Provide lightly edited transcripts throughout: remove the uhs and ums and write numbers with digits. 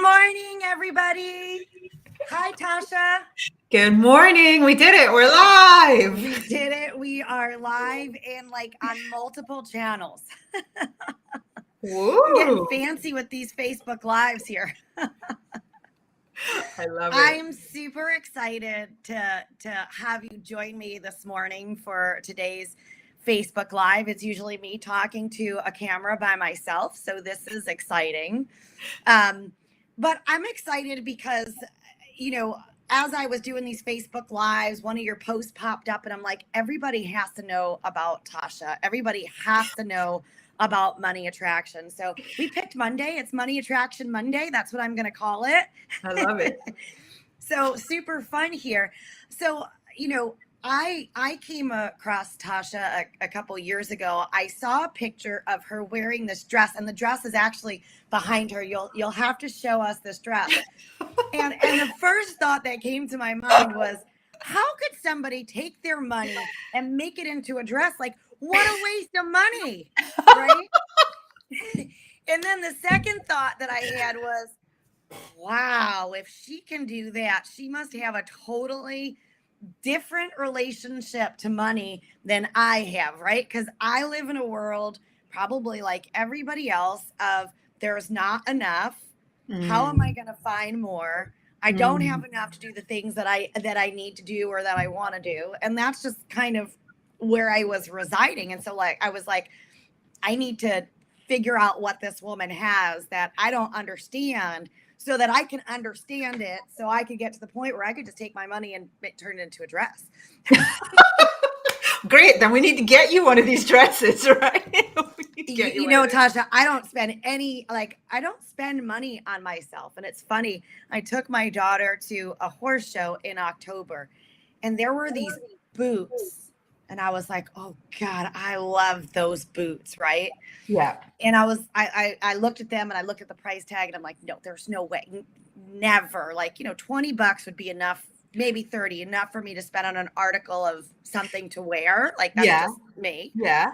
morning, everybody. Hi, Tasha. Good morning. We did it. We're live. We did it. We are live and on multiple channels. I'm getting Woo. fancy with these Facebook Lives here. I love it. I'm super excited to have you join me this morning for today's Facebook Live. It's usually me talking to a camera by myself, so this is exciting. But I'm excited because, you know, as I was doing these Facebook Lives, one of your posts popped up, and I'm like, everybody has to know about Tasha. Everybody has to know about money attraction. So we picked Monday. It's Money Attraction Monday. That's what I'm going to call I love it. it. So super fun here. So, I came across Tasha a couple years ago. I saw a picture of her wearing this dress, and the dress is actually behind her. You'll have to show us this dress. And the first thought that came to my mind was, how could somebody take their money and make it into a dress? Like, what a waste of money, right? And then the second thought that I had was, wow, if she can do that, she must have a totally different relationship to money than I have, right? Because I live in a world, probably like everybody else, of there's not enough. How am I Mm, going to find more? I don't have mm. enough to do the things that I need to do or that I want to do. And that's just kind of where I was residing. And so I was like, I need to figure out what this woman has that I don't understand so that I can understand it, so I could get to the point where I could just take my money and turn it into a dress. Great. Then we need to get you one of these dresses, right? We need to get you one of these. Tasha, I don't spend money on myself. And it's funny, I took my daughter to a horse show in October, and there were these boots. And I was like, oh God, I love those boots, right? Yeah. And I looked at them and I looked at the price tag, and I'm like, no, there's no way. Never. 20 bucks would be enough, maybe 30, enough for me to spend on an article of something to wear. Like, that's Yeah. just me. Yeah.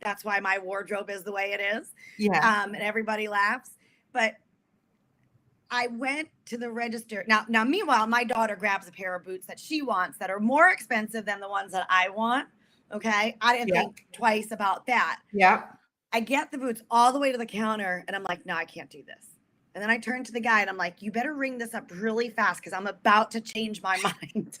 That's why my wardrobe is the way it is. Yeah. And everybody laughs. But I went to the register. Now, meanwhile, my daughter grabs a pair of boots that she wants that are more expensive than the ones that I want. Okay. I didn't Yeah. think twice about that. Yeah. I get the boots all the way to the counter, and I'm like, no, I can't do this. And then I turn to the guy and I'm like, you better ring this up really fast because I'm about to change my mind.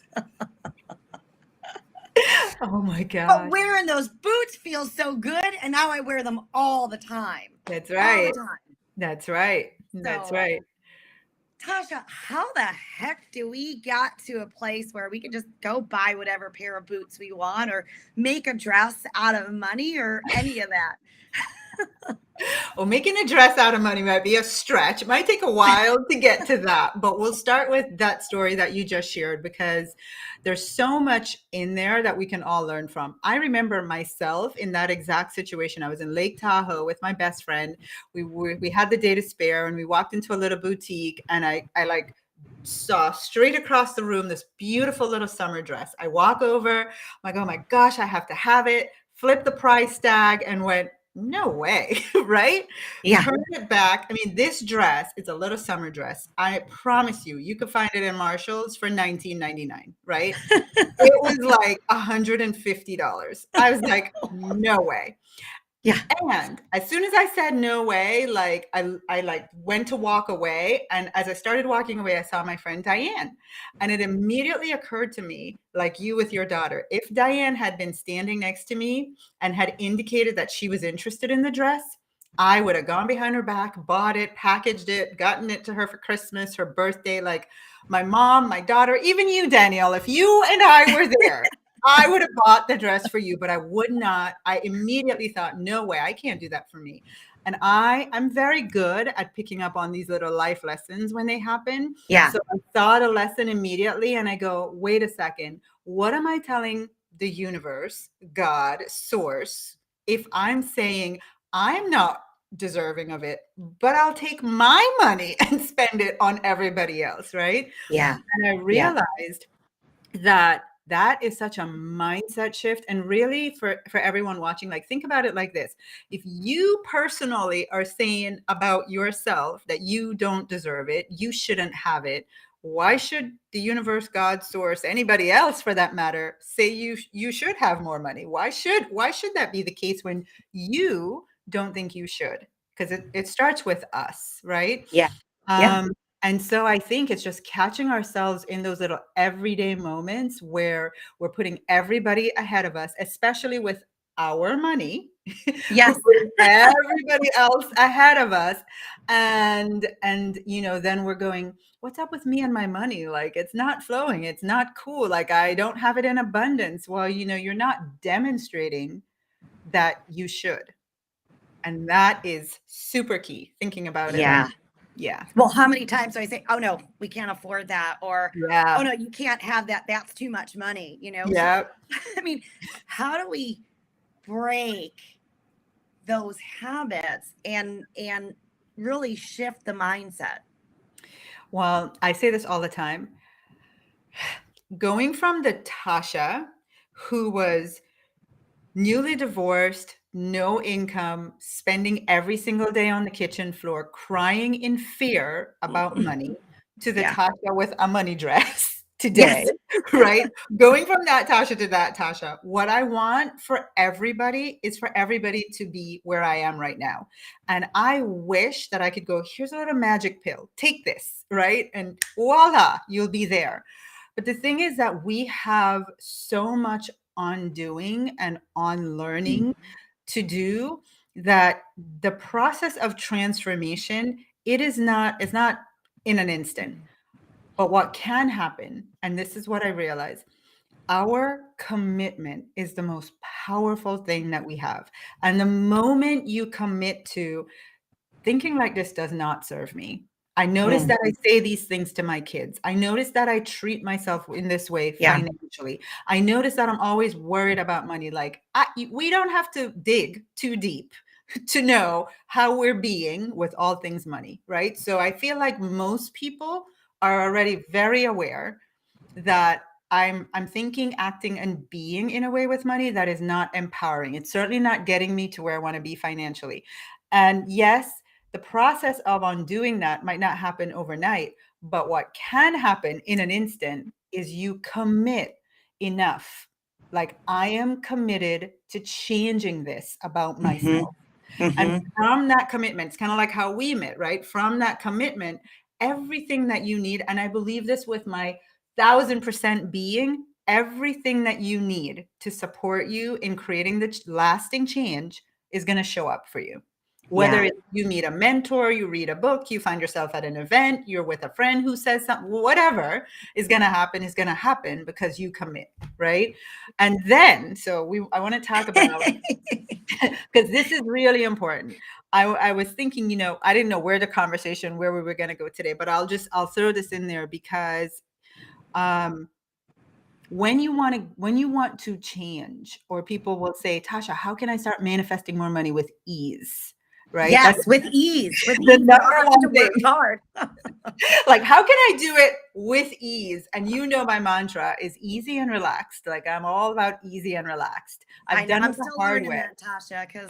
Oh my But gosh. wearing those boots feels so good. And now I wear them all the time. That's All the right. time. That's right. That's So, right. Tasha, how the heck do we got to a place where we can just go buy whatever pair of boots we want, or make a dress out of money, or any of that? Well, making a dress out of money might be a stretch. It might take a while to get to that, but we'll start with that story that you just shared because there's so much in there that we can all learn from. I remember myself in that exact situation. I was in Lake Tahoe with my best friend. We had the day to spare, and we walked into a little boutique, and I like saw straight across the room this beautiful little summer dress. I walk over, I'm like, oh my gosh, I have to have it. Flip the price tag and went, no way, right? Yeah. Turn it back. I mean, this dress is a little summer dress. I promise you, you could find it in Marshall's for $19.99, right? It was like $150. I was like, no way. Yeah. And as soon as I said no way, I like went to walk away. And as I started walking away, I saw my friend Diane. And it immediately occurred to me, like you with your daughter, if Diane had been standing next to me and had indicated that she was interested in the dress, I would have gone behind her back, bought it, packaged it, gotten it to her for Christmas, her birthday. Like my mom, my daughter, even you, Danielle, if you and I were there, I would have bought the dress for you, but I would not. I immediately thought, no way, I can't do that for me. And I'm very good at picking up on these little life lessons when they happen. Yeah. So I saw the lesson immediately and I go, wait a second, what am I telling the universe, God, source, if I'm saying I'm not deserving of it, but I'll take my money and spend it on everybody else, right? Yeah. And I Yeah. realized that That is such a mindset shift. And really for everyone watching, like, think about it like this. If you personally are saying about yourself that you don't deserve it, you shouldn't have it, why should the universe, God, source, anybody else for that matter, say you should have more money? Why should that be the case when you don't think you should? Because it starts with us, right? Yeah. Yeah. Um, and so I think it's just catching ourselves in those little everyday moments where we're putting everybody ahead of us, especially with our money. We're Yes. putting everybody else ahead of us. And then we're going, what's up with me and my money? Like, it's not flowing. It's not cool. Like, I don't have it in abundance. Well, you're not demonstrating that you should. And that is super key, thinking about it like, Yeah. yeah. Well, how many times do I say, oh no, we can't afford that? Or, oh Yeah. no, you can't have that. That's too much money, So, Yeah. I mean, how do we break those habits and really shift the mindset? Well, I say this all the time. Going from the Tasha who was newly divorced, no income, spending every single day on the kitchen floor, crying in fear about money, to the Yeah. Tasha with a money dress today, Yes. right? Going from that Tasha to that Tasha, what I want for everybody is for everybody to be where I am right now. And I wish that I could go, here's a little magic pill, take this, right? And voila, you'll be there. But the thing is that we have so much undoing and unlearning to do, that the process of transformation, it's not in an instant. But what can happen, and this is what I realize, our commitment is the most powerful thing that we have. And the moment you commit to thinking like, this does not serve me. I notice Mm. that I say these things to my kids. I notice that I treat myself in this way Yeah. financially. I notice that I'm always worried about money. Like, we don't have to dig too deep to know how we're being with all things money, right? So I feel like most people are already very aware that I'm thinking, acting, and being in a way with money that is not empowering. It's certainly not getting me to where I want to be financially. And yes, the process of undoing that might not happen overnight, but what can happen in an instant is you commit enough. Like, I am committed to changing this about Mm-hmm. myself. And Mm-hmm. from that commitment, it's kind of like how we met, right? From that commitment, everything that you need, and I believe this with my 1000% being, everything that you need to support you in creating the lasting change is going to show up for you. Whether Yeah. it's you meet a mentor, you read a book, you find yourself at an event, you're with a friend who says something, whatever is going to happen because you commit, right? And then, I want to talk about, because this is really important. I was thinking, I didn't know where we were going to go today, but I'll throw this in there because when you want to change, or people will say, Tasha, how can I start manifesting more money with ease? Right? That's Yes, with ease. With the ease. You don't number have to one thing. work hard. Like, how can I do it with ease? And my mantra is easy and relaxed. Like, I'm all about easy and relaxed. I I've know. done I'm it the still hard learning way. that, Tasha, because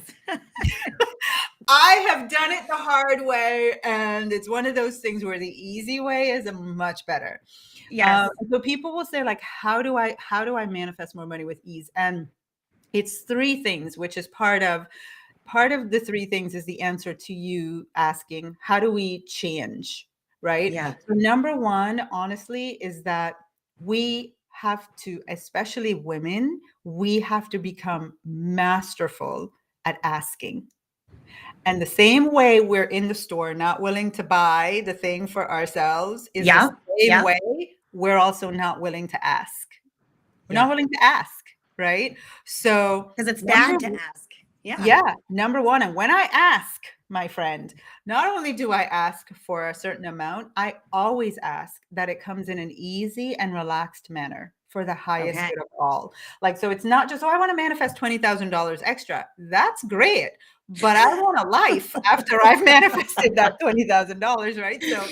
I have done it the hard way, and it's one of those things where the easy way is much better. yes. So people will say, like, how do I manifest more money with ease? And it's three things, which is part of the three things is the answer to you asking, how do we change, right? Yeah. So number one, honestly, is that we have to, especially women, we have to become masterful at asking. And the same way we're in the store not willing to buy the thing for ourselves is the Yeah. same Yeah. way we're also not willing to ask. We're Yeah. not willing to ask, right? So Because it's number bad to ask. Yeah. yeah, number one, and when I ask, my friend, not only do I ask for a certain amount, I always ask that it comes in an easy and relaxed manner for the highest Okay. good of all. Like, so it's not just, oh, I want to manifest $20,000 extra. That's great. But I want a life after I've manifested that $20,000, right? So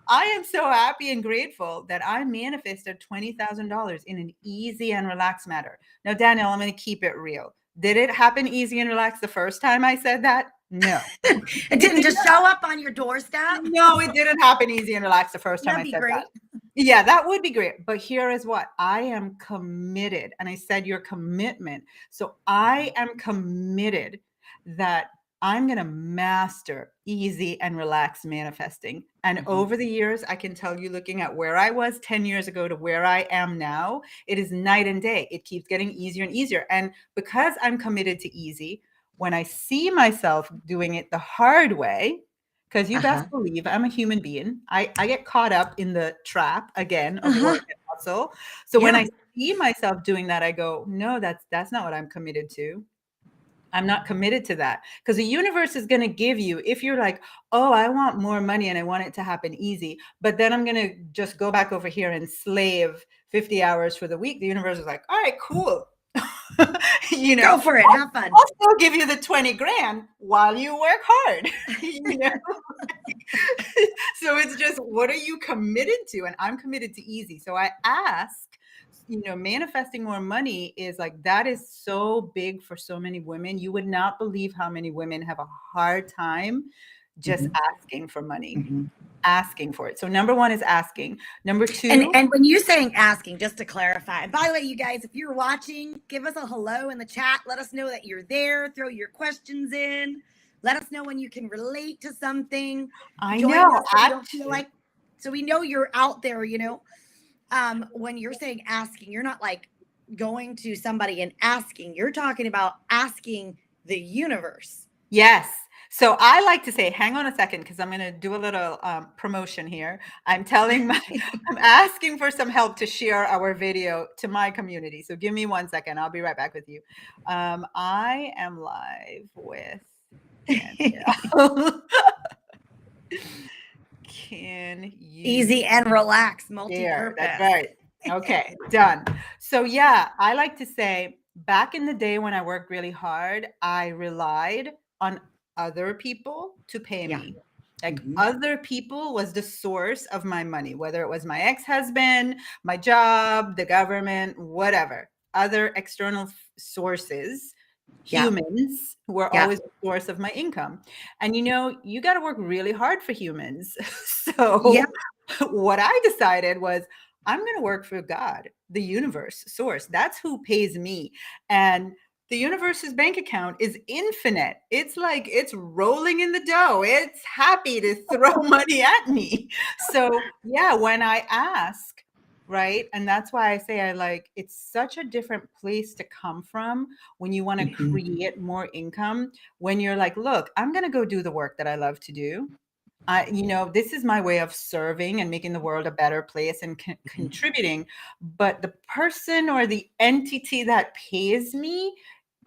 I am so happy and grateful that I manifested $20,000 in an easy and relaxed manner. Now, Danielle, I'm going to keep it real. Did it happen easy and relaxed the first time I said that? No. It didn't just show up on your doorstep. No, it didn't happen easy and relaxed the first time I That'd be said great. that. Yeah, that would be great. But here is what I am committed. And I said your commitment. So I am committed that I'm going to master easy and relaxed manifesting. And over the years, I can tell you, looking at where I was 10 years ago to where I am now, it is night and day. It keeps getting easier and easier. And because I'm committed to easy, when I see myself doing it the hard way, because you best believe I'm a human being, I get caught up in the trap again of work and hustle. So when I see myself doing that, I go, no, that's not what I'm committed to. I'm not committed to that, because the universe is going to give you, if you're like, oh, I want more money and I want it to happen easy, but then I'm going to just go back over here and slave 50 hours for the week. The universe is like, all right, cool. Go for it. Have fun. I'll still give you the 20 grand while you work hard. So it's just, what are you committed to? And I'm committed to easy. So I ask, manifesting more money is like, that is so big for so many women. You would not believe how many women have a hard time just asking for money. Asking for it. So number one is asking. Number two. And when you're saying asking, just to clarify, and by the way, you guys, if you're watching, give us a hello in the chat. Let us know that you're there. Throw your questions in. Let us know when you can relate to something. I know. So we don't feel like, so we know you're out there, when you're saying asking, you're not like going to somebody and asking. You're talking about asking the universe. Yes. So I like to say, hang on a second, because I'm going to do a little promotion here. I'm asking for some help to share our video to my community. So give me 1 second. I'll be right back with you. I am live with Danielle. Can you easy and relaxed, multi-purpose? That's right. Okay, done. So yeah, I like to say, back in the day when I worked really hard, I relied on other people to pay me. Like other people was the source of my money, whether it was my ex-husband, my job, the government, whatever. Other external sources, humans were always the source of my income. And you got to work really hard for humans. So what I decided was, I'm going to work for God, the universe, source. That's who pays me. And the universe's bank account is infinite. It's like it's rolling in the dough. It's happy to throw money at me. So yeah, when I ask, right? And that's why I say it's such a different place to come from when you want to create more income. When you're like, look, I'm going to go do the work that I love to do. This is my way of serving and making the world a better place and contributing. But the person or the entity that pays me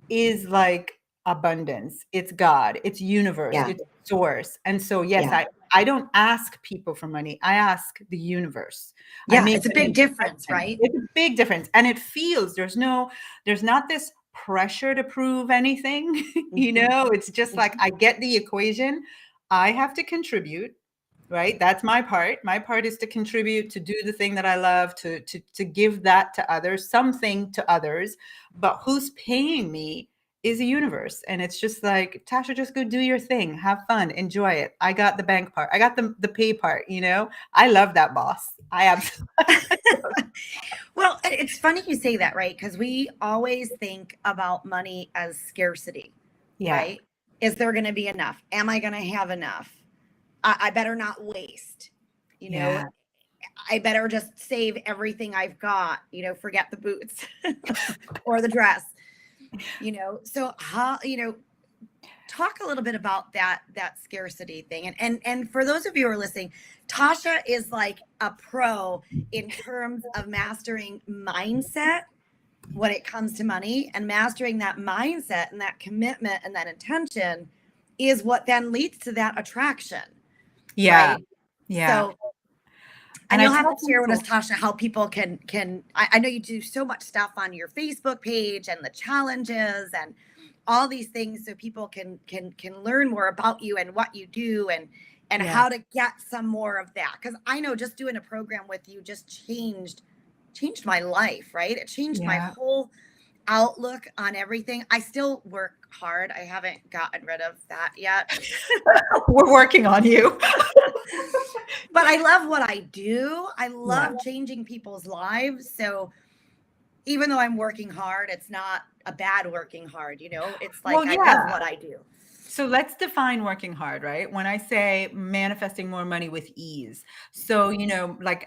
is like abundance. It's God, it's universe, it's source. And so, yes, I don't ask people for money. I ask the universe. It's a big difference, right? It's a big difference. And it feels, there's not this pressure to prove anything. It's just like, I get the equation. I have to contribute, right? That's my part. My part is to contribute, to do the thing that I love, to give that to others, something to others. But who's paying me is a universe. And it's just like, Tasha, just go do your thing. Have fun. Enjoy it. I got the bank part. I got the pay part, I love that, boss. I absolutely. Well, it's funny you say that, right? Because we always think about money as scarcity, right? Is there going to be enough? Am I going to have enough? I better not waste, I better just save everything I've got, forget the boots or the dress, so how, talk a little bit about that scarcity thing. And for those of you who are listening, Tasha is like a pro in terms of mastering mindset when it comes to money, and mastering that mindset and that commitment and that intention is what then leads to that attraction, Yeah. right? Yeah. So, and And I you'll have tell to share with us, people, Tasha, how people I know you do so much stuff on your Facebook page and the challenges and all these things, so people can learn more about you and what you do, and yeah, how to get some more of that. Because I know just doing a program with you just changed my life, right? It changed my yeah. whole outlook on everything. I still work hard. I haven't gotten rid of that yet. We're working on you. But I love what I do. I Yeah. love changing people's lives. So even though I'm working hard, it's not a bad working hard, It's like Well, I love yeah. what I do. So let's define working hard, right? When I say manifesting more money with ease. So, like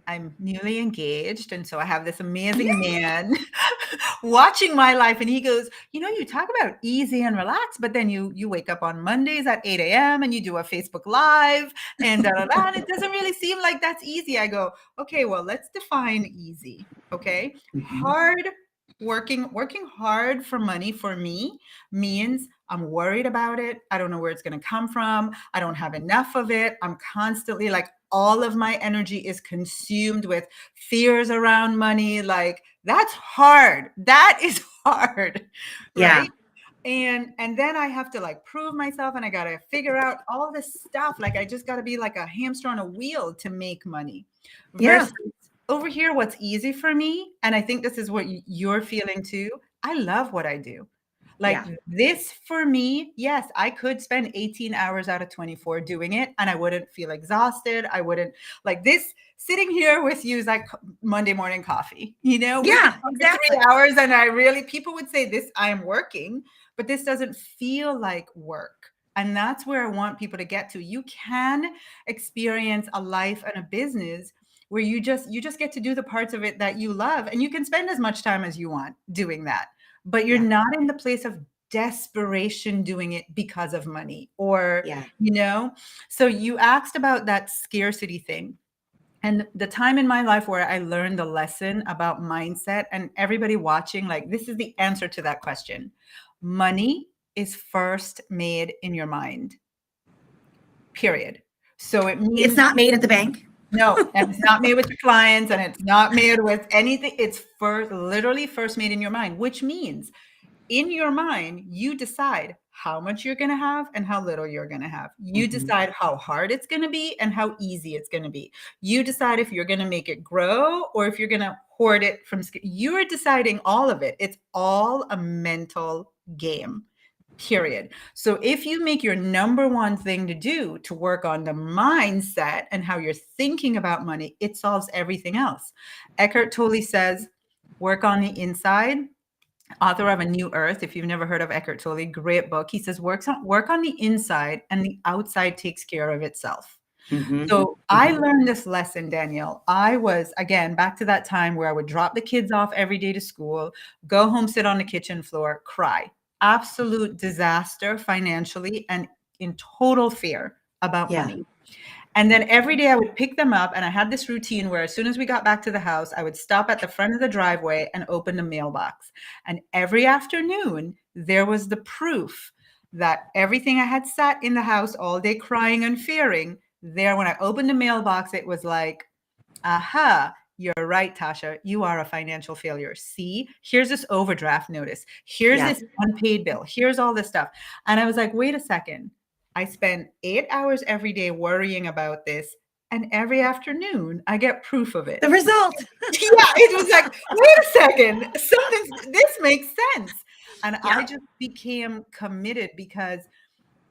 I'm newly engaged. And so I have this amazing man watching my life. And he goes, you talk about easy and relaxed, but then you wake up on Mondays at 8 a.m. and you do a Facebook Live and da, da, da, and it doesn't really seem like that's easy. I go, okay, well, let's define easy. Okay. Mhm. Hard working hard for money for me means I'm worried about it. I don't know where it's going to come from. I don't have enough of it. I'm constantly like, all of my energy is consumed with fears around money. Like, that's hard. That is hard, Yeah. right? And then I have to like prove myself, and I got to figure out all this stuff. Like, I just got to be like a hamster on a wheel to make money. Yeah. Versus over here, what's easy for me, and I think this is what you're feeling too. I love what I do. Like, Yeah. this for me, yes, I could spend 18 hours out of 24 doing it and I wouldn't feel exhausted. I wouldn't, like, this sitting here with you is like Monday morning coffee. We could Yeah, talk for exactly. 3 hours and people would say this, I am working, but this doesn't feel like work. And that's where I want people to get to. You can experience a life and a business where you just get to do the parts of it that you love, and you can spend as much time as you want doing that, but you're Yeah. not in the place of desperation doing it because of money, or Yeah. so you asked about that scarcity thing, and the time in my life where I learned the lesson about mindset, and everybody watching, like, this is the answer to that question. Money is first made in your mind, period. So it It's means not made at the bank. no, and it's not made with your clients, and it's not made with anything. It's literally first made in your mind, which means in your mind, you decide how much you're going to have and how little you're going to have. You Mhm. decide how hard it's going to be and how easy it's going to be. You decide if you're going to make it grow or if you're going to hoard it from. You're deciding all of it. It's all a mental game. Period. So if you make your number one thing to do to work on the mindset and how you're thinking about money, it solves everything else. Eckhart Tolle says, work on the inside. Author of A New Earth. If you've never heard of Eckhart Tolle, great book. He says, work on the inside and the outside takes care of itself. Mhm. So I Mhm. learned this lesson, Danielle. I was, again, back to that time where I would drop the kids off every day to school, go home, sit on the kitchen floor, cry. Absolute disaster financially and in total fear about Yeah. money. And then every day I would pick them up, and I had this routine where as soon as we got back to the house, I would stop at the front of the driveway and open the mailbox. And every afternoon, there was the proof that everything I had sat in the house all day crying and fearing, there, when I opened the mailbox, it was like, aha, you're right, Tasha. You are a financial failure. See, here's this overdraft notice. Here's Yeah. this unpaid bill. Here's all this stuff. And I was like, wait a second. I spend 8 hours every day worrying about this. And every afternoon, I get proof of it. The result. Yeah, it was like, wait a second. This makes sense. And I Yeah. just became committed because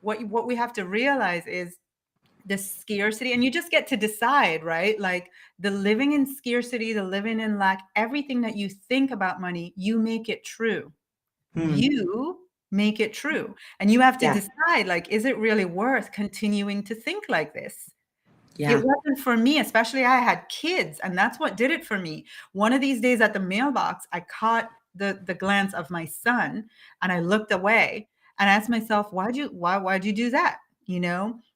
what we have to realize is the scarcity, and you just get to decide, right? Like, the living in scarcity, the living in lack, everything that you think about money, you make it true. Hmm. You make it true. And you have to Yeah. decide, like, is it really worth continuing to think like this? It Yeah. wasn't for me, especially I had kids, and that's what did it for me. One of these days at the mailbox, I caught the glance of my son, and I looked away and asked myself, why'd you do that?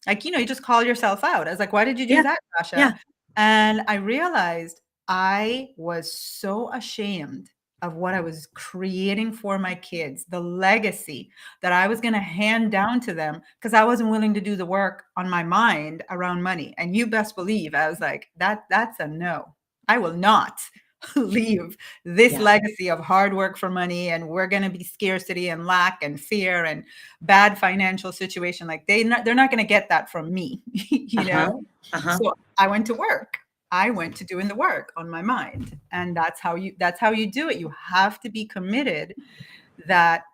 Like, you just call yourself out. I was like, why did you do Yeah. that, Tasha? Yeah. And I realized I was so ashamed of what I was creating for my kids, the legacy that I was going to hand down to them, because I wasn't willing to do the work on my mind around money. And you best believe I was like, that's a no. I will not leave this legacy of hard work for money, and we're going to be scarcity and lack and fear and bad financial situation. Like they're not going to get that from me, you know? So I went to work. I went to doing the work on my mind. And that's how you do it. You have to be committed that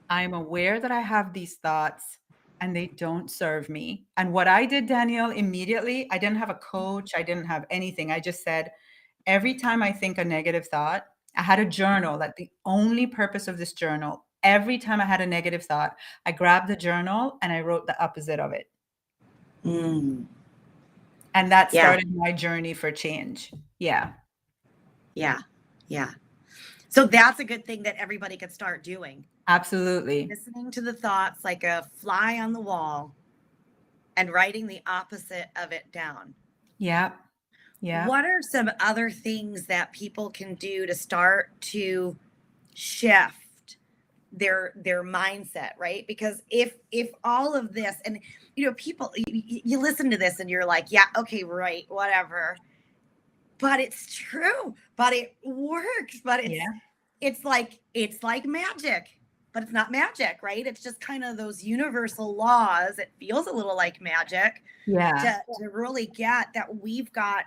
I'm aware that I have these thoughts and they don't serve me. And what I did, Danielle, immediately, I didn't have a coach. I didn't have anything. I just said, every time I think a negative thought, I had a journal. That the only purpose of this journal, every time I had a negative thought, I grabbed the journal and I wrote the opposite of it. And that started my journey for change. Yeah. So that's a good thing that everybody could start doing. Absolutely. Listening to the thoughts like a fly on the wall and writing the opposite of it down. Yeah. What are some other things that people can do to start to shift their mindset, right? Because if all of this, and people, you listen to this and you're like, yeah, okay, right, whatever. But it's true, but it works, but it's like magic, but it's not magic, right? It's just kind of those universal laws. It feels a little like magic. To really get that we've got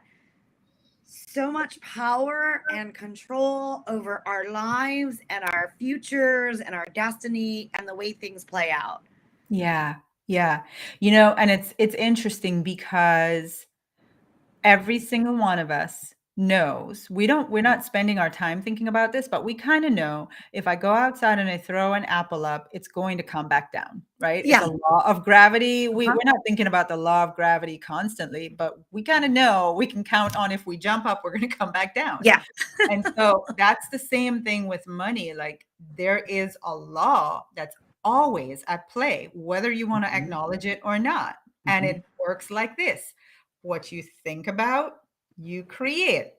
so much power and control over our lives and our futures and our destiny and the way things play out. Yeah. And it's interesting because every single one of us knows, we're not spending our time thinking about this, but we kind of know if I go outside and I throw an apple up, it's going to come back down, right? It's a law of gravity. We're not thinking about the law of gravity constantly, but we kind of know we can count on if we jump up, we're going to come back down. And so that's the same thing with money. Like there is a law that's always at play, whether you want to acknowledge it or not. And it works like this. What you think about, you create.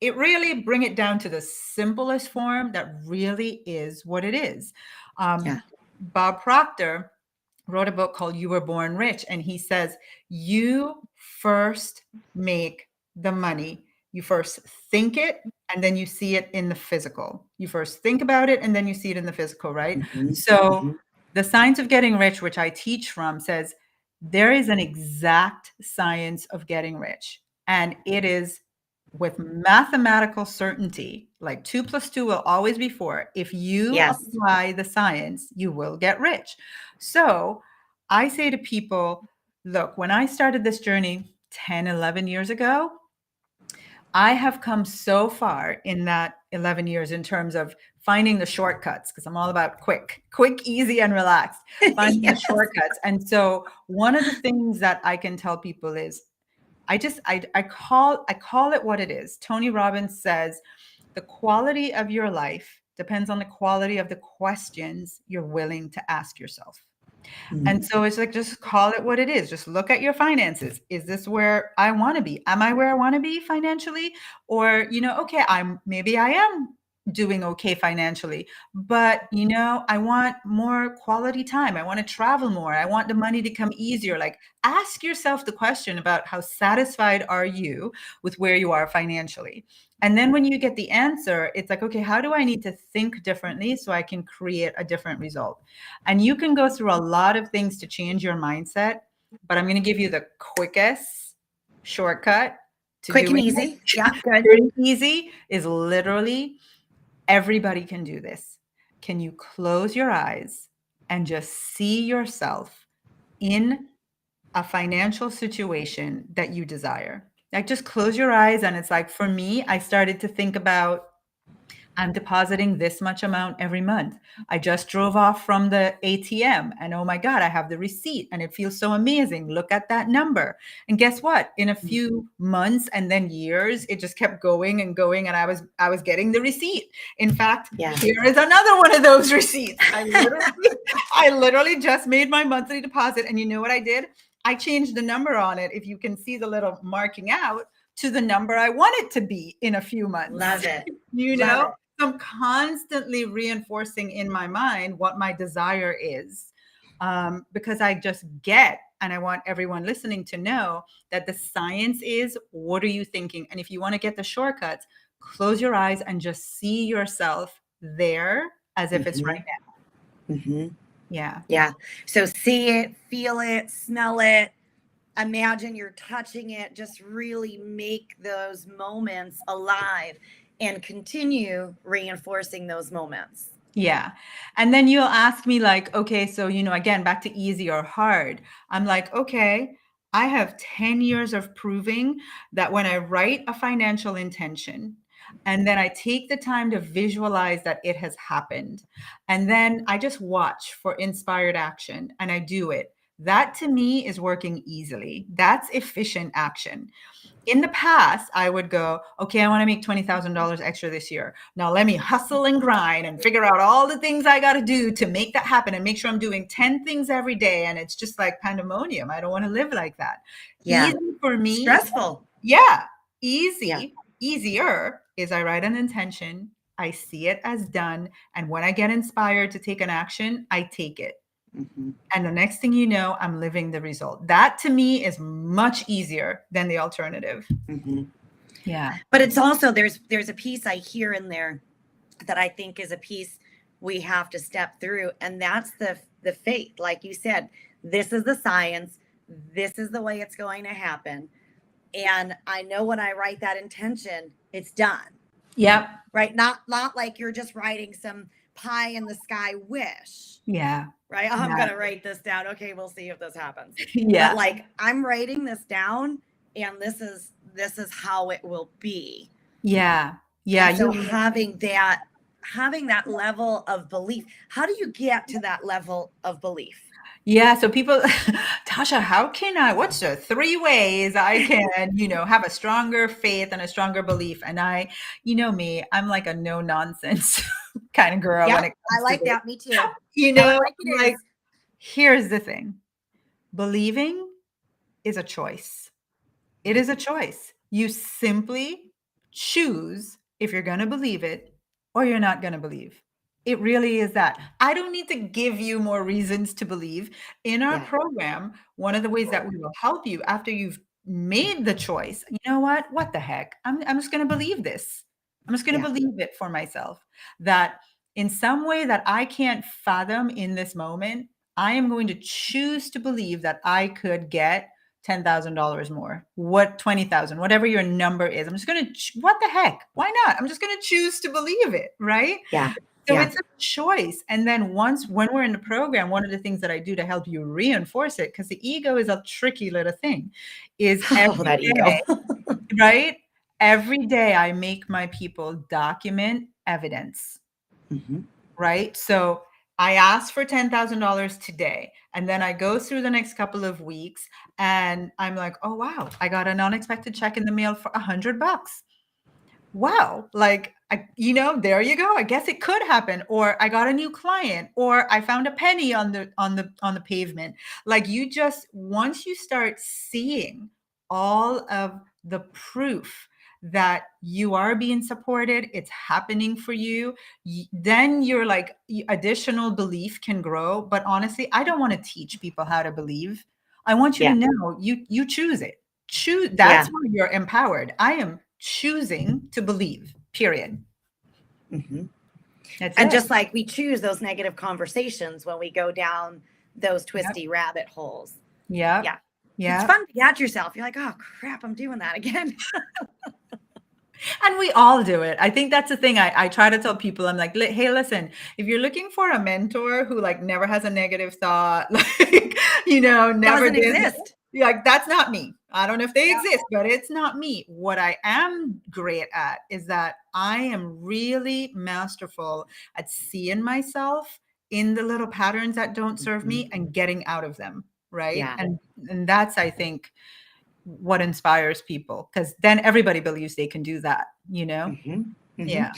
It really, bring it down to the simplest form, that really is what it is. Bob Proctor wrote a book called You Were Born Rich. And he says, you first make the money. You first think it, and then you see it in the physical. You first think about it, and then you see it in the physical, right? So the Science of Getting Rich, which I teach from, says there is an exact science of getting rich. And it is with mathematical certainty, like 2 + 2 will always be 4. If you apply the science, you will get rich. So I say to people, look, when I started this journey 10, 11 years ago, I have come so far in that 11 years in terms of finding the shortcuts, because I'm all about quick, easy, and relaxed, finding the shortcuts. And so one of the things that I can tell people is, I call it what it is. Tony Robbins says, the quality of your life depends on the quality of the questions you're willing to ask yourself. And so it's like, just call it what it is. Just look at your finances. Is this where I want to be? Am I where I want to be financially? Or, okay, maybe I am doing okay financially, but I want more quality time. I want to travel more. I want the money to come easier. Like, ask yourself the question about how satisfied are you with where you are financially? And then when you get the answer, it's like, okay, how do I need to think differently so I can create a different result? And you can go through a lot of things to change your mindset, but I'm going to give you the quickest shortcut to quick and easy. Yeah, good. Quick and easy is literally, everybody can do this. Can you close your eyes and just see yourself in a financial situation that you desire? Like, just close your eyes. And it's like, for me, I started to think about, I'm depositing this much amount every month. I just drove off from the ATM and oh my God, I have the receipt and it feels so amazing. Look at that number. And guess what? In a few months and then years, it just kept going and going. And I was getting the receipt. In fact, here is another one of those receipts. I literally just made my monthly deposit. And you know what I did? I changed the number on it. If you can see the little marking out, to the number I want it to be in a few months. Love it. Love it. So I'm constantly reinforcing in my mind what my desire is, because I just get, and I want everyone listening to know that the science is, what are you thinking? And if you want to get the shortcuts, close your eyes and just see yourself there as if it's right now. Mm-hmm. Yeah. Yeah. So see it, feel it, smell it, imagine you're touching it, just really make those moments alive and continue reinforcing those moments. Yeah. And then you'll ask me like, okay, so, again, back to easy or hard. I'm like, okay, I have 10 years of proving that when I write a financial intention and then I take the time to visualize that it has happened, and then I just watch for inspired action and I do it. That to me is working easily. That's efficient action. In the past, I would go, okay, I want to make $20,000 extra this year. Now let me hustle and grind and figure out all the things I got to do to make that happen and make sure I'm doing 10 things every day. And it's just like pandemonium. I don't want to live like that. Yeah. Easy for me. Stressful. Yeah. Yeah. Easier is I write an intention. I see it as done. And when I get inspired to take an action, I take it. Mm-hmm. And the next thing you know, I'm living the result. That to me is much easier than the alternative. Mm-hmm. Yeah. But it's also there's a piece I hear in there that I think is a piece we have to step through, and that's the faith. Like you said, this is the science. This is the way it's going to happen. And I know when I write that intention, it's done. Yep. Right? Not like you're just writing some pie in the sky wish. Yeah. Right? Oh, I'm Yeah. going to write this down. Okay, we'll see if this happens. Yeah. But like I'm writing this down and this is how it will be. Yeah. Yeah. And so having that level of belief, how do you get to that level of belief? Yeah. So people, Tasha, what's the 3 ways I can, have a stronger faith and a stronger belief? And me, I'm like a no nonsense kind of girl when it I comes like to that. Me too. like, here's the thing. Believing is a choice. It is a choice. You simply choose if you're going to believe it or you're not going to believe. It really is that. I don't need to give you more reasons to believe. In our program, one of the ways that we will help you after you've made the choice, you know what? What the heck? I'm just going to believe this. I'm just going to believe it for myself, that in some way that I can't fathom in this moment, I am going to choose to believe that I could get $10,000 more, 20,000, whatever your number is. I'm just going to, what the heck? Why not? I'm just going to choose to believe it. Right. Yeah. So it's a choice. And then when we're in the program, one of the things that I do to help you reinforce it, because the ego is a tricky little thing, is ego. Right? Every day I make my people document evidence. Mm-hmm. Right. So I ask for $10,000 today, and then I go through the next couple of weeks and I'm like, oh, wow, I got an unexpected check in the mail for $100. Wow. Like, there you go. I guess it could happen. Or I got a new client, or I found a penny on the pavement. Like, once you start seeing all of the proof that you are being supported, it's happening for you, then you're like, additional belief can grow. But honestly, I don't want to teach people how to believe. I want you to know you choose it. That's why you're empowered. I am choosing to believe, period. Mm-hmm. That's and it. Just like we choose those negative conversations when we go down those twisty rabbit holes. Yeah. It's fun to catch yourself. You're like, oh crap, I'm doing that again. And we all do it. I think that's the thing I try to tell people. I'm like, hey, listen, if you're looking for a mentor who like never has a negative thought, like, never doesn't exist. Like, that's not me. I don't know if they exist, but it's not me. What I am great at is that I am really masterful at seeing myself in the little patterns that don't serve me and getting out of them. Right. Yeah. And that's, I think, what inspires people, because then everybody believes they can do that, Mm-hmm. Mm-hmm. Yeah.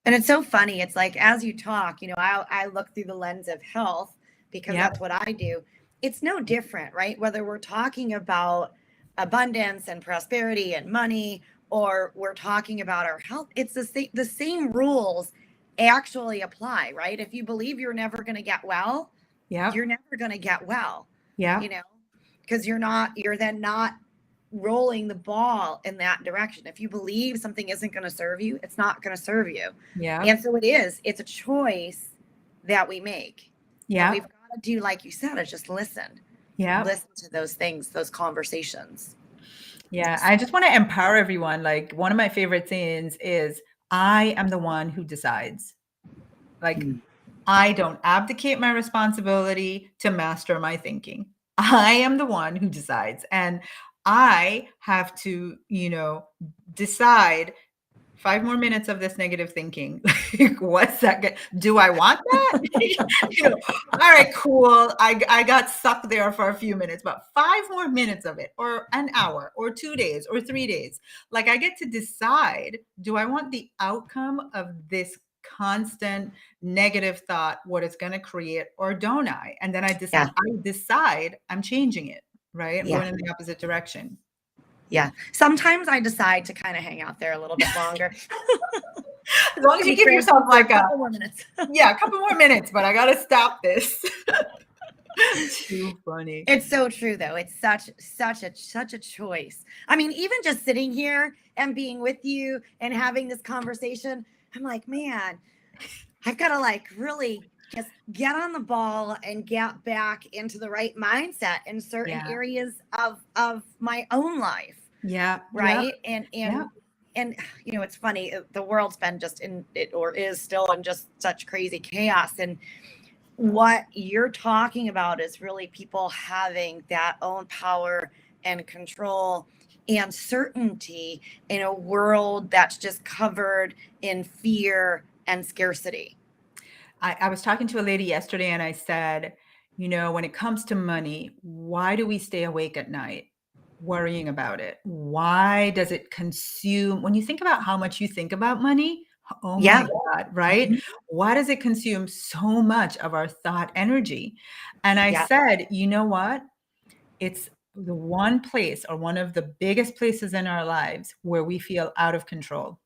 And it's so funny. It's like, as you talk, I look through the lens of health because that's what I do. It's no different, right? Whether we're talking about abundance and prosperity and money, or we're talking about our health, it's the same rules actually apply, right? If you believe you're never going to get well, Yeah. you're never going to get well, Yeah. you know, because you're then not rolling the ball in that direction. If you believe something isn't going to serve you, it's not going to serve you. Yeah. And so it's a choice that we make. And Yeah. we've got to do, like you said, is just listen. Yeah. Listen to those things, those conversations. Yeah. I just want to empower everyone. Like, one of my favorite sayings is, I am the one who decides. Like, Mm. I don't abdicate my responsibility to master my thinking. I am the one who decides. And I have to, decide 5 more minutes of this negative thinking. Like, what's that? Do I want that? All right, cool. I got stuck there for a few minutes, but 5 more minutes of it, or an hour, or 2 days, or 3 days. Like, I get to decide, do I want the outcome of this constant negative thought, what it's going to create, or don't I? And then I decide I'm changing it, right? I'm going in the opposite direction. Yeah. Sometimes I decide to kind of hang out there a little bit longer. As long as you give yourself like a couple more minutes. Yeah, a couple more minutes, but I got to stop this. Too funny. It's so true, though. It's such a choice. I mean, even just sitting here and being with you and having this conversation, I'm like, man, I've got to like really just get on the ball and get back into the right mindset in certain areas of my own life. Yeah. Right. And it's funny, the world's been just in it, or is still in just such crazy chaos. And what you're talking about is really people having that own power and control and certainty in a world that's just covered in fear and scarcity. I was talking to a lady yesterday and I said, when it comes to money, why do we stay awake at night worrying about it? Why does it consume? When you think about how much you think about money, oh my God, right? Mm-hmm. Why does it consume so much of our thought energy? And I said, you know what? It's the one place, or one of the biggest places in our lives, where we feel out of control.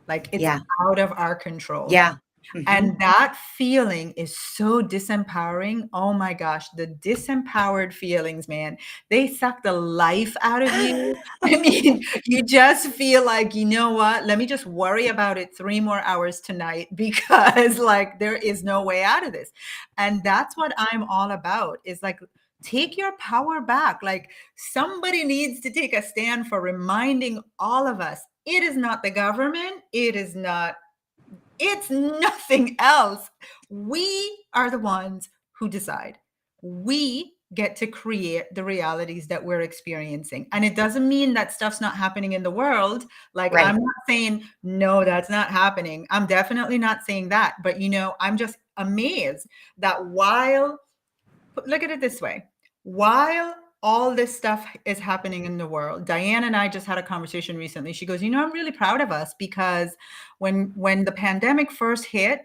Like, it's out of our control. Yeah. Mm-hmm. And that feeling is so disempowering. Oh my gosh, the disempowered feelings, man, they suck the life out of you. I mean, you just feel like, you know what? Let me just worry about it 3 more hours tonight, because like, there is no way out of this. And that's what I'm all about, is like, take your power back. Like, somebody needs to take a stand for reminding all of us, it is not the government. It's nothing else. We are the ones who decide. We get to create the realities that we're experiencing. And it doesn't mean that stuff's not happening in the world. Like, I'm not saying, no, that's not happening. I'm definitely not saying that. But, I'm just amazed that look at it this way, while all this stuff is happening in the world, Diane and I just had a conversation recently. She goes, I'm really proud of us, because when the pandemic first hit,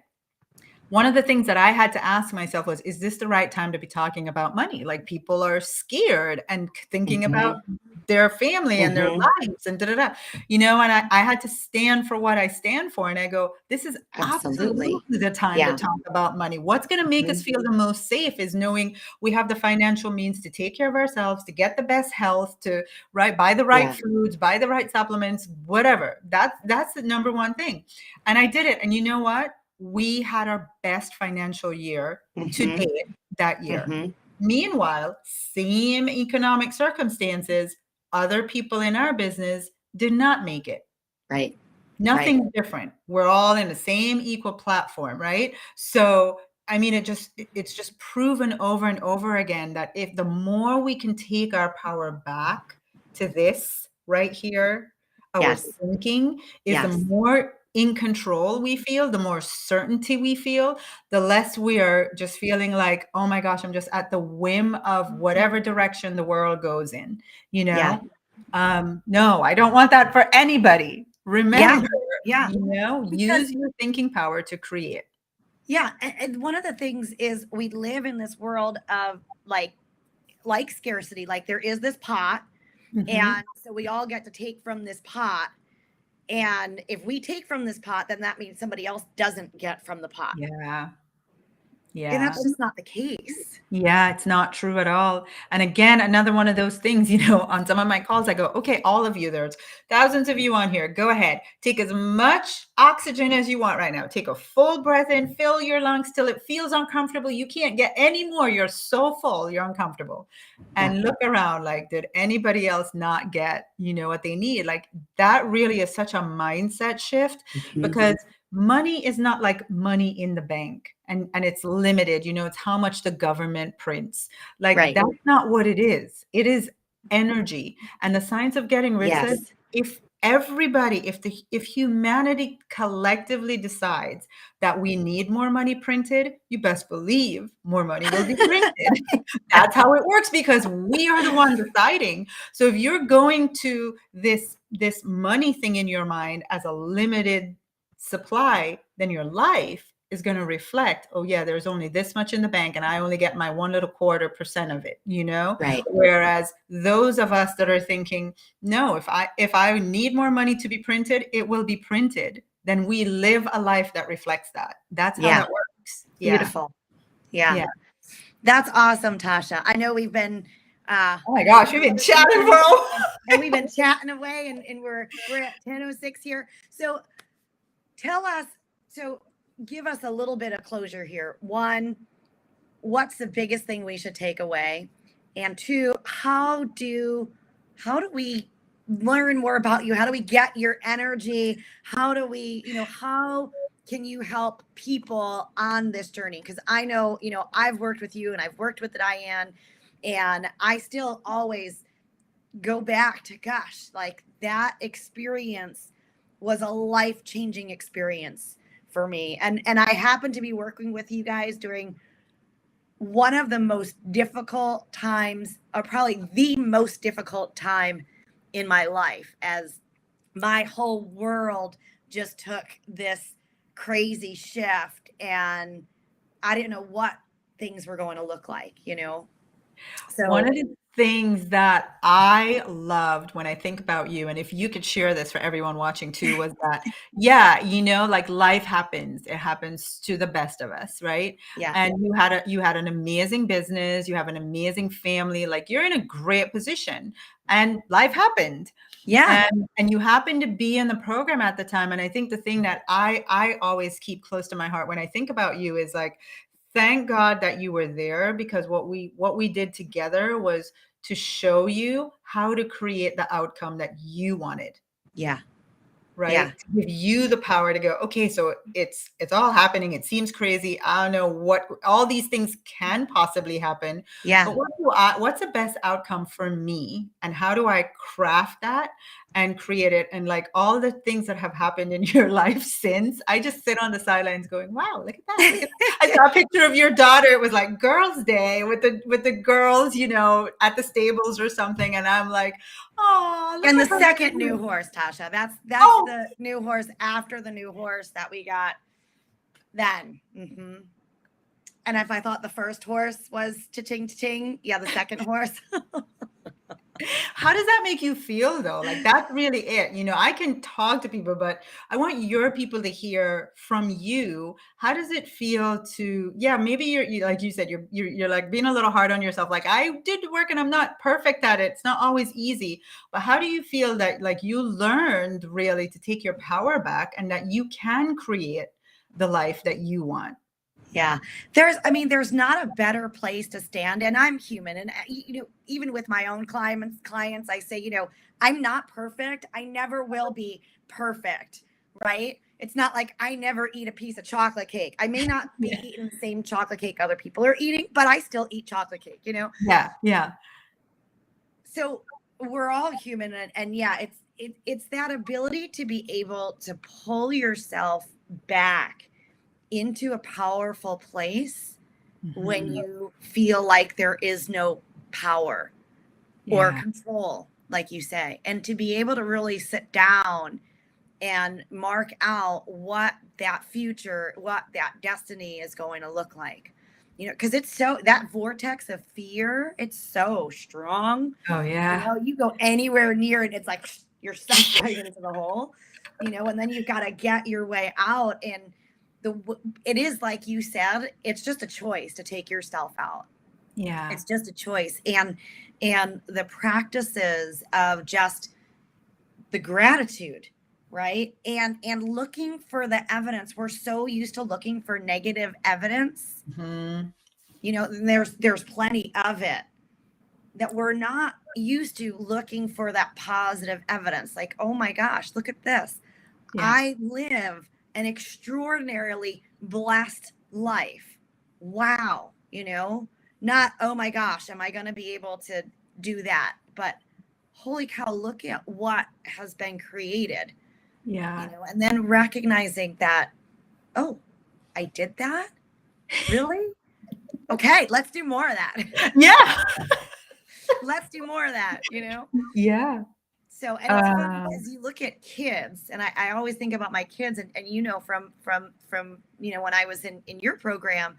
one of the things that I had to ask myself was, is this the right time to be talking about money? Like, people are scared and thinking about their family and their lives and and I had to stand for what I stand for. And I go, this is absolutely the time to talk about money. What's going to make us feel the most safe is knowing we have the financial means to take care of ourselves, to get the best health, to buy the right foods, buy the right supplements, whatever. That's the number one thing. And I did it. And you know what? We had our best financial year to date that year. Meanwhile, same economic circumstances, other people in our business did not make it. Right. Nothing different. We're all in the same equal platform, right? So, I mean, it's just proven over and over again that if the more we can take our power back to this right here, our thinking is the more in control we feel, the more certainty we feel, the less we are just feeling like, oh my gosh, I'm just at the whim of whatever direction the world goes in, No, I don't want that for anybody. Remember, use your thinking power to create. Yeah. And one of the things is, we live in this world of like scarcity. Like, there is this pot, and so we all get to take from this pot. And if we take from this pot, then that means somebody else doesn't get from the pot. Yeah. And Yeah. that's just not the case. Yeah, it's not true at all. And again, another one of those things, on some of my calls, I go, okay, all of you, there's thousands of you on here. Go ahead, take as much oxygen as you want right now. Take a full breath in, fill your lungs till it feels uncomfortable. You can't get any more. You're so full, you're uncomfortable. And look around, like, did anybody else not get, what they need? Like, that really is such a mindset shift, because money is not like money in the bank and it's limited, it's how much the government prints. Like, Right. that's not what it is. It is energy. And the science of getting rich says, Yes. if humanity collectively decides that we need more money printed, you best believe more money will be printed. That's how it works, because we are the one deciding. So if you're going to this money thing in your mind as a limited supply, then your life is going to reflect, oh yeah, there's only this much in the bank and I only get my 1.25% of it, Right. Whereas those of us that are thinking, no, if I need more money to be printed, it will be printed, then we live a life that reflects that. That's how that works. Beautiful. Yeah. Yeah. That's awesome, Tasha. I know we've been Oh my gosh, we've been chatting, bro. And we've been chatting away, and we're at 10:06 here. So give us a little bit of closure here. One, what's the biggest thing we should take away? And two, how do we learn more about you? How do we get your energy? How do we, how can you help people on this journey? Because I know, I've worked with you and I've worked with Diane, and I still always go back to, gosh, like, that experience was a life-changing experience for me. And I happened to be working with you guys during one of the most difficult times, or probably the most difficult time in my life, as my whole world just took this crazy shift and I didn't know what things were going to look like, So one of the things that I loved when I think about you, and if you could share this for everyone watching too, was that, yeah, like, life happens. It happens to the best of us, right? yeah, And you had an amazing business, you have an amazing family, like, you're in a great position, and life happened. yeah, And you happened to be in the program at the time. And I think the thing that I always keep close to my heart when I think about you is, like, thank God that you were there, because what we did together was to show you how to create the outcome that you wanted. yeah, yeah, Right? To give you the power to go, okay, so it's all happening. It seems crazy. I don't know what all these things can possibly happen. yeah, But what's the best outcome for me? And how do I craft that and create it? And, like, all the things that have happened in your life since, I just sit on the sidelines going, wow, look at that. Look at that. I saw a picture of your daughter. It was like girls' day with the girls, at the stables or something. And I'm like, oh, look and the at her. second new horse, Tasha. That's Oh, the new horse after the new horse that we got then. And if I thought the first horse was cha-ching, yeah, the second horse. how does that make you feel, though? Like, that's really it. I can talk to people, but I want your people to hear from you. How does it feel to, yeah, maybe you like you said, you're like being a little hard on yourself. Like, I did work and I'm not perfect at it. It's not always easy. But how do you feel that, like, you learned really to take your power back and that you can create the life that you want? Yeah. There's not a better place to stand. And I'm human. And, even with my own clients, I say, I'm not perfect. I never will be perfect. Right. It's not like I never eat a piece of chocolate cake. I may not be eating the same chocolate cake other people are eating, but I still eat chocolate cake, Yeah. Yeah. So we're all human. And yeah, it's that ability to be able to pull yourself back into a powerful place when Mhm. you feel like there is no power or Yeah. control, like you say, and to be able to really sit down and mark out what that future, what that destiny is going to look like. Because it's that vortex of fear, it's so strong. Oh, yeah. You go anywhere near it, it's like yourself right into the hole, you know, and then you've got to get your way out. And it is like you said, it's just a choice to take yourself out. Yeah. It's just a choice. And the practices of just the gratitude, right? And looking for the evidence. We're so used to looking for negative evidence. Mm-hmm. You know, there's plenty of it, that we're not used to looking for that positive evidence. Like, oh my gosh, look at this. Yeah. I live an extraordinarily blessed life. Wow. You know, not, oh my gosh, am I going to be able to do that? But holy cow, look at what has been created, Yeah. you know, and then recognizing that, oh, I did that? Really? Okay, let's do more of that. Yeah. Let's do more of that, you know? Yeah. So, and it's funny because you look at kids, and I always think about my kids, and you know, from you know, when I was in your program,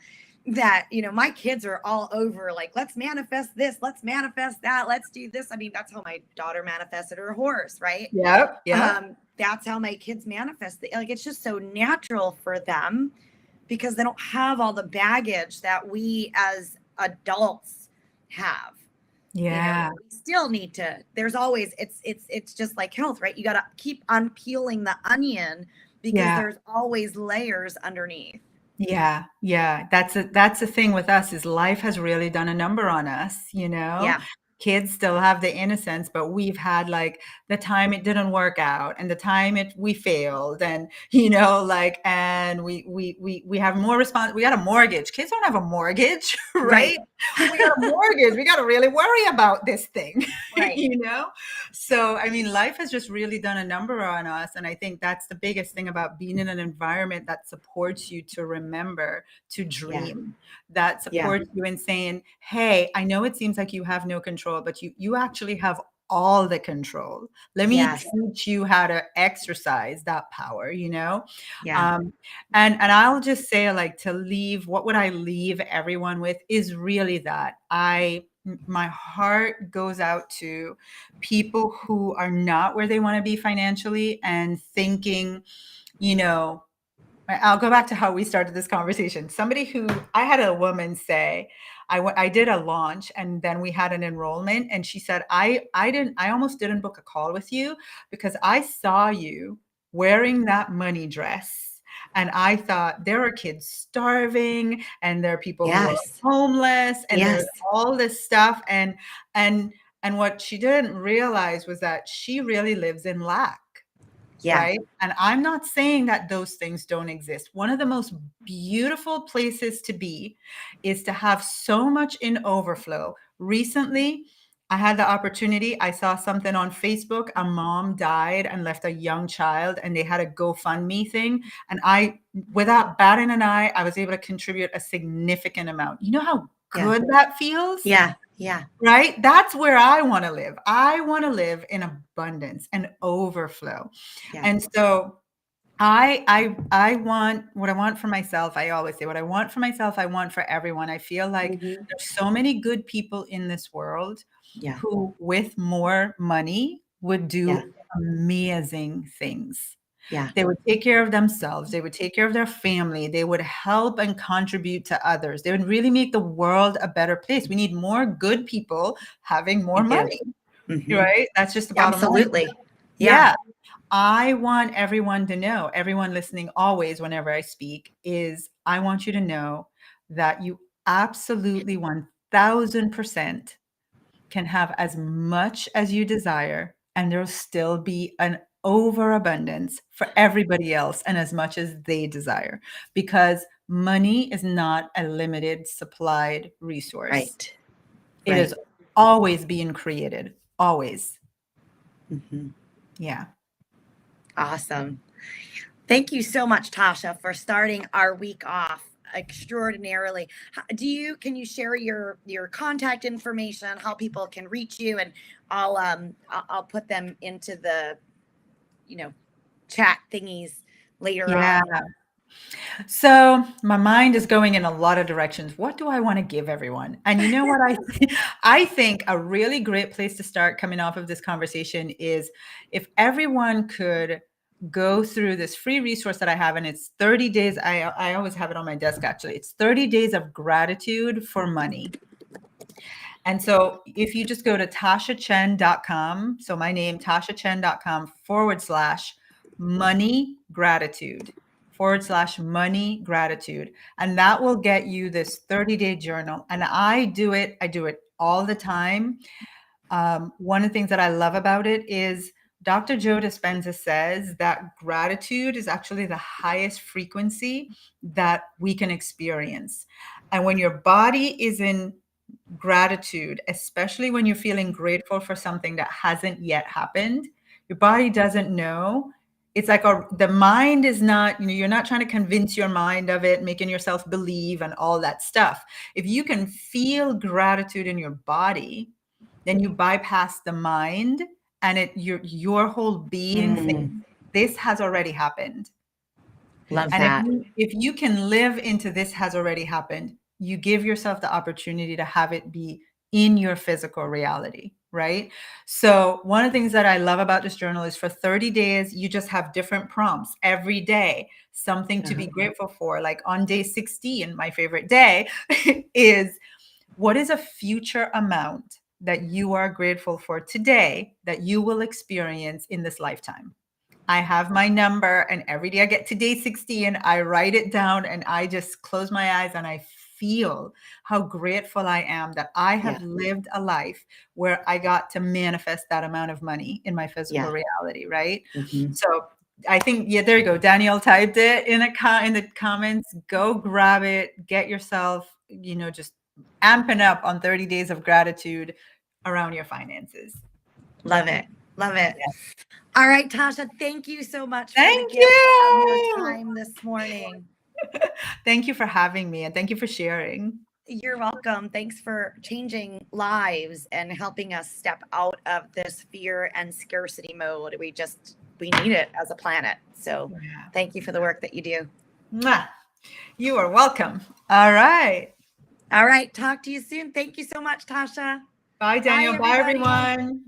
that, you know, my kids are all over like, let's manifest this, let's manifest that, let's do this. I mean, that's how my daughter manifested her horse, right? Yep. Yeah. That's how my kids manifest. Like, it's just so natural for them because they don't have all the baggage that we as adults have. You Yeah. know, we still need to, there's always, it's just like health, right? You got to keep unpeeling the onion because Yeah. there's always layers underneath. Yeah. Yeah. That's the thing with us is life has really done a number on us, you know? Yeah. Kids still have the innocence, but we've had like the time it didn't work out and the time we failed and, you know, like, and we have more we got a mortgage. Kids don't have a mortgage, right? We got a mortgage. We got to really worry about this thing, Right. you know? So, I mean, life has just really done a number on us. And I think that's the biggest thing about being in an environment that supports you to remember, to dream, that supports you in saying, hey, I know it seems like you have no control, but you actually have all the control. Let me teach you how to exercise that power, you know? Yeah. And I'll just say, like, to leave, what would I leave everyone with is really that my heart goes out to people who are not where they want to be financially and thinking, you know, I'll go back to how we started this conversation. I had a woman say, I did a launch and then we had an enrollment and she said, I almost didn't book a call with you because I saw you wearing that money dress. And I thought there are kids starving and there are people who are homeless and there's all this stuff. And what she didn't realize was that she really lives in lack. Yeah. Right. And I'm not saying that those things don't exist. One of the most beautiful places to be is to have so much in overflow. Recently, I had the opportunity. I saw something on Facebook. A mom died and left a young child, and they had a GoFundMe thing. And without batting an eye, I was able to contribute a significant amount. You know how good that feels? Yeah. Yeah. Right? That's where I want to live. I want to live in abundance and overflow. Yeah. And so I want what I want for myself. I always say what I want for myself, I want for everyone. I feel like there's so many good people in this world who with more money would do amazing things. Yeah. They would take care of themselves. They would take care of their family. They would help and contribute to others. They would really make the world a better place. We need more good people having more money, right? That's just the bottom line. Absolutely. Yeah. I want everyone to know, everyone listening always, whenever I speak, is I want you to know that you absolutely 1000% can have as much as you desire, and there'll still be an overabundance for everybody else and as much as they desire, because money is not a limited supplied resource. Right. It is always being created, always. Yeah. Awesome. Thank you so much, Tasha, for starting our week off extraordinarily. Can you share your contact information, how people can reach you, and I'll put them into the, you know, chat thingies later on. So my mind is going in a lot of directions. What do I want to give everyone? And you know what I think a really great place to start coming off of this conversation is if everyone could go through this free resource that I have, and it's 30 days. I always have it on my desk actually. It's 30 days of gratitude for money. And so if you just go to tashachen.com, so my name, tashachen.com/money gratitude, /money gratitude. And that will get you this 30-day journal. And I do it all the time. One of the things that I love about it is Dr. Joe Dispenza says that gratitude is actually the highest frequency that we can experience. And when your body is in gratitude, especially when you're feeling grateful for something that hasn't yet happened, your body doesn't know. It's like the mind is not, you're not trying to convince your mind of it, making yourself believe and all that stuff. If you can feel gratitude in your body, then you bypass the mind and your whole being thinks this has already happened. Love And that. if you can live into this has already happened, you give yourself the opportunity to have it be in your physical reality, right? So one of the things that I love about this journal is for 30 days, you just have different prompts every day, something to be grateful for. Like on day 16, my favorite day is, what is a future amount that you are grateful for today that you will experience in this lifetime? I have my number, and every day I get to day 60 and I write it down and I just close my eyes and I feel how grateful I am that I have lived a life where I got to manifest that amount of money in my physical reality, right? So I think, there you go. Danielle typed it in the comments. Go grab it, get yourself, just amping up on 30 days of gratitude around your finances. Love it. Love it. Yeah. All right, Tasha, thank you so much for the Thank gift of your you. time this morning. Thank you for having me, and thank you for sharing. You're welcome. Thanks for changing lives and helping us step out of this fear and scarcity mode. We need it as a planet. So thank you for the work that you do. Mwah. You are welcome. All right. All right. Talk to you soon. Thank you so much, Tasha. Bye, Daniel. Bye, everyone.